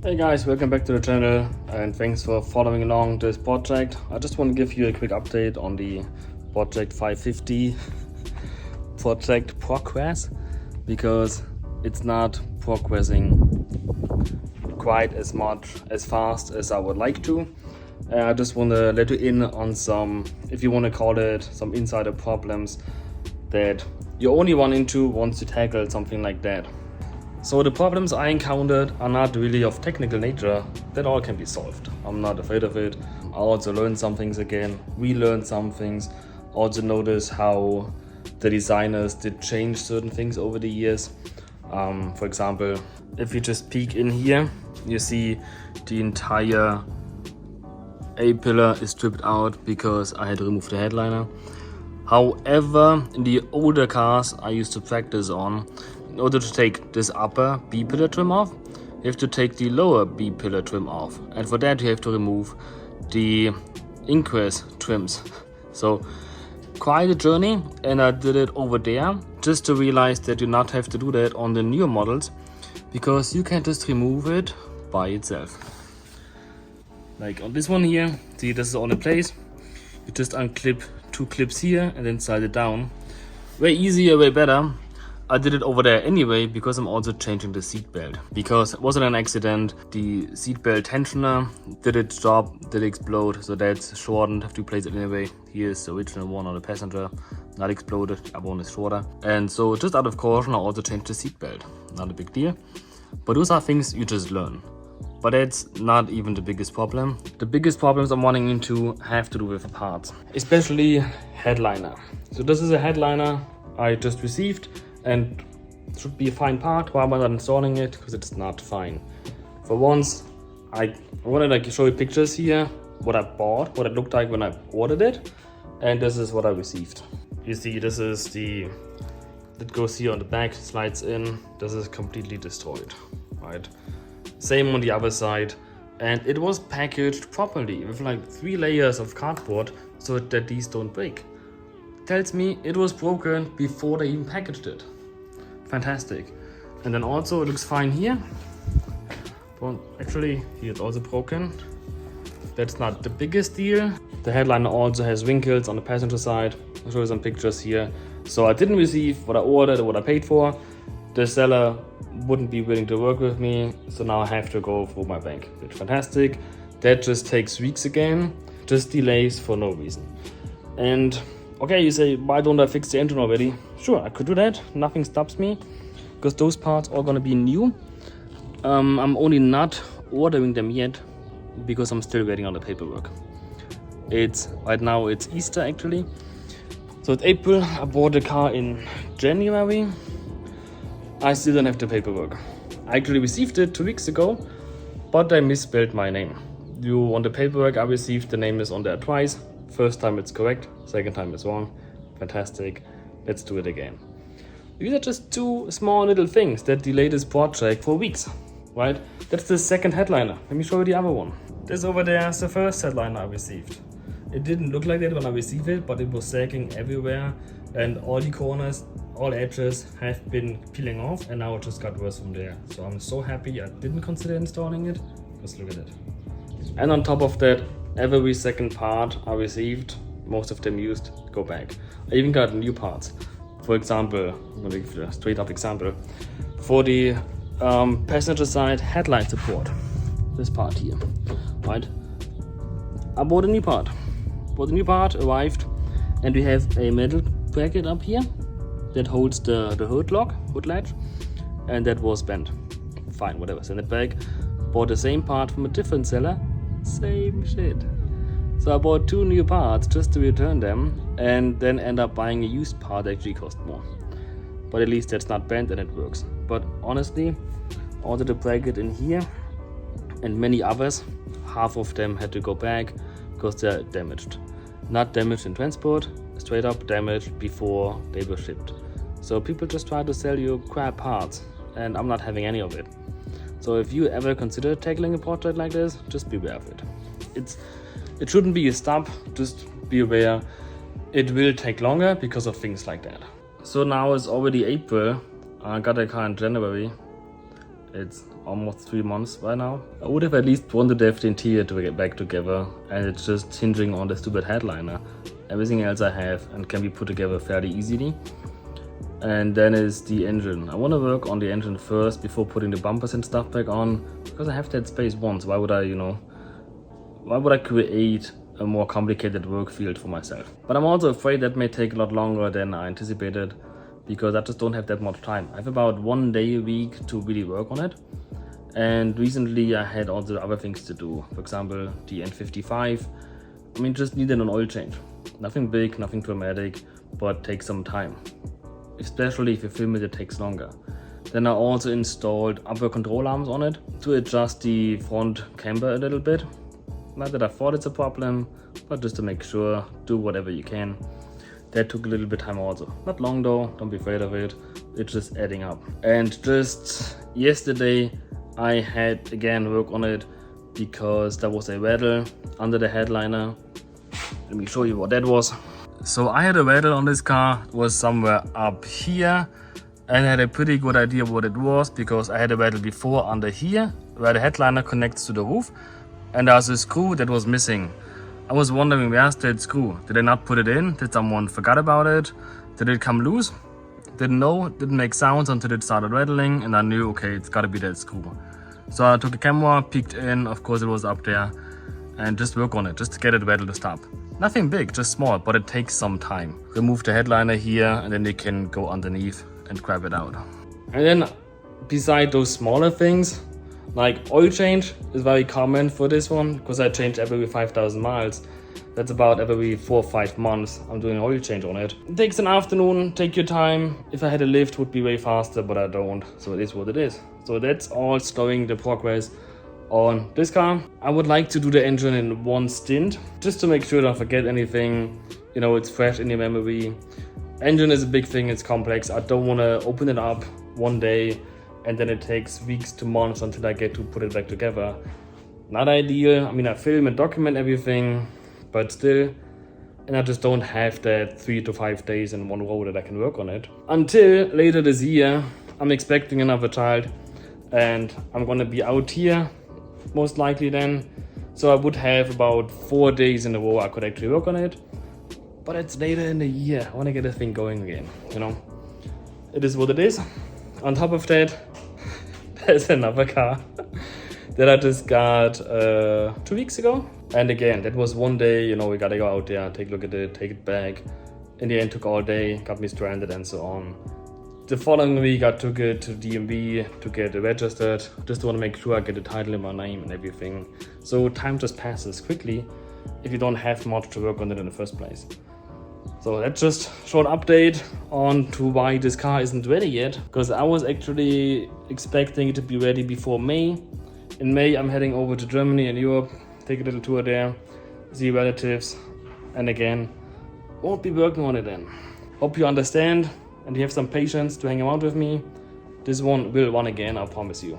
Hey guys, welcome back to the channel and thanks for following along this project. I just want to give you a quick update on the Project550 project progress, because it's not progressing quite as fast as I would like to. I just want to let you in on some, if you want to call it, some insider problems that you only run into once you tackle something like that. So the problems I encountered are not really of technical nature. That all can be solved. I'm not afraid of it. I also learned some things again. We learned some things. Also notice how the designers did change certain things over the years. For example, if you just peek in here, you see the entire A-pillar is stripped out because I had to remove the headliner. However, in the older cars I used to practice on, in order to take this upper B-pillar trim off, you have to take the lower B-pillar trim off. And for that you have to remove the ingress trims. So quite a journey, and I did it over there just to realize that you not have to do that on the newer models, because you can just remove it by itself. Like on this one here, see, this is all in place. You just unclip two clips here and then slide it down. Way easier, way better. I did it over there anyway because I'm also changing the seat belt, because it wasn't an accident. The seat belt tensioner did its job, did explode, so that's shortened. Have to replace it anyway. Here's the original one on the passenger, not exploded. The other one is shorter, and so just out of caution I also changed the seat belt. Not a big deal, but those are things you just learn. But that's not even the biggest problem. The biggest problems I'm running into have to do with the parts, especially headliner. So this is a headliner I just received, and it should be a fine part. Why am I not installing it? Because it's not fine. For once, I wanted to show you pictures here, what I bought, what it looked like when I ordered it, and this is what I received. You see, this is the, it goes here on the back, slides in. This is completely destroyed, right? Same on the other side, and it was packaged properly with like 3 layers of cardboard so that these don't break. Tells me it was broken before they even packaged it. Fantastic. And then also it looks fine here. But actually here it's also broken. That's not the biggest deal. The headliner also has wrinkles on the passenger side. I'll show you some pictures here. So I didn't receive what I ordered or what I paid for. The seller wouldn't be willing to work with me, so now I have to go through my bank. It's fantastic. That just takes weeks again. Just delays for no reason. And okay, you say, why don't I fix the engine already? Sure, I could do that. Nothing stops me, because those parts are gonna be new. I'm only not ordering them yet because I'm still waiting on the paperwork. Right now it's Easter actually. So it's April. I bought the car in January. I still don't have the paperwork. I actually received it 2 weeks ago, but I misspelled my name. On the paperwork I received, the name is on there twice. First time it's correct, second time it's wrong. Fantastic. Let's do it again. These are just 2 small little things that delay this project for weeks, right? That's the second headliner. Let me show you the other one. This over there is the first headliner I received. It didn't look like that when I received it, but it was sagging everywhere, and all the corners, all edges have been peeling off, and now it just got worse from there. So I'm so happy I didn't consider installing it. Just look at it. And on top of that, every second part I received, most of them used, go back. I even got new parts. For example, I'm gonna give you a straight up example. For the passenger side headlight support, this part here, right? I bought a new part. Arrived, and we have a metal bracket up here that holds the hood latch, and that was bent. Fine, whatever, send it back. Bought the same part from a different seller, same shit. So I bought 2 new parts just to return them, and then end up buying a used part that actually cost more. But at least that's not bent and it works. But honestly, also the bracket in here and many others, half of them had to go back because they're damaged. Not damaged in transport, straight up damaged before they were shipped. So people just try to sell you crap parts, and I'm not having any of it. So if you ever consider tackling a project like this, just be aware of it. It shouldn't be a stop, just be aware it will take longer because of things like that. So now it's already April. I got a car in January. It's almost 3 months by now. I would have at least wanted to have the interior to get back together, and it's just hinging on the stupid headliner. Everything else I have and can be put together fairly easily. And then is the engine. I want to work on the engine first before putting the bumpers and stuff back on, because I have that space once. Why would I create a more complicated work field for myself? But I'm also afraid that may take a lot longer than I anticipated, because I just don't have that much time. I have about 1 day a week to really work on it. And recently I had also other things to do. For example, the N55. I mean, just needed an oil change. Nothing big, nothing dramatic, but takes some time. Especially if you film it takes longer. Then I also installed upper control arms on it to adjust the front camber a little bit. Not that I thought it's a problem, but just to make sure, do whatever you can. That took a little bit of time also. Not long though, don't be afraid of it. It's just adding up. And just yesterday I had again work on it because there was a rattle under the headliner. Let me show you what that was. So I had a rattle on this car. It was somewhere up here, and I had a pretty good idea what it was because I had a rattle before under here where the headliner connects to the roof, and there's a screw that was missing. I was wondering, where's that screw? Did I not put it in? Did someone forget about it? Did it come loose? Didn't know, didn't make sounds until it started rattling, and I knew, okay, it's gotta be that screw. So I took the camera, peeked in, of course it was up there, and just work on it, just to get it rattle to stop. Nothing big, just small, but it takes some time. Remove the headliner here, and then you can go underneath and grab it out. And then, beside those smaller things, like oil change is very common for this one, because I change every 5,000 miles. That's about every 4 or 5 months I'm doing an oil change on it. It takes an afternoon, take your time. If I had a lift, it would be way faster, but I don't. So it is what it is. So that's all slowing the progress on this car. I would like to do the engine in one stint, just to make sure I don't forget anything. You know, it's fresh in your memory. Engine is a big thing, it's complex. I don't want to open it up one day and then it takes weeks to months until I get to put it back together. Not ideal. I mean, I film and document everything, but still, and I just don't have that 3 to 5 days in one row that I can work on it. Until later this year, I'm expecting another child, and I'm gonna be out here most likely then. So I would have about 4 days in a row I could actually work on it. But it's later in the year. I want to get the thing going again, you know. It is what it is. On top of that, there's another car that I just got 2 weeks ago. And again, that was one day, you know, we gotta go out there, take a look at it, take it back. In the end, took all day, got me stranded and so on. The following week, I took it to DMV to get it registered. Just want to make sure I get the title in my name and everything. So time just passes quickly if you don't have much to work on it in the first place. So that's just a short update on to why this car isn't ready yet. Because I was actually expecting it to be ready before May. In May, I'm heading over to Germany and Europe, take a little tour there, see relatives, and again, won't be working on it then. Hope you understand and you have some patience to hang around with me. This one will run again, I promise you.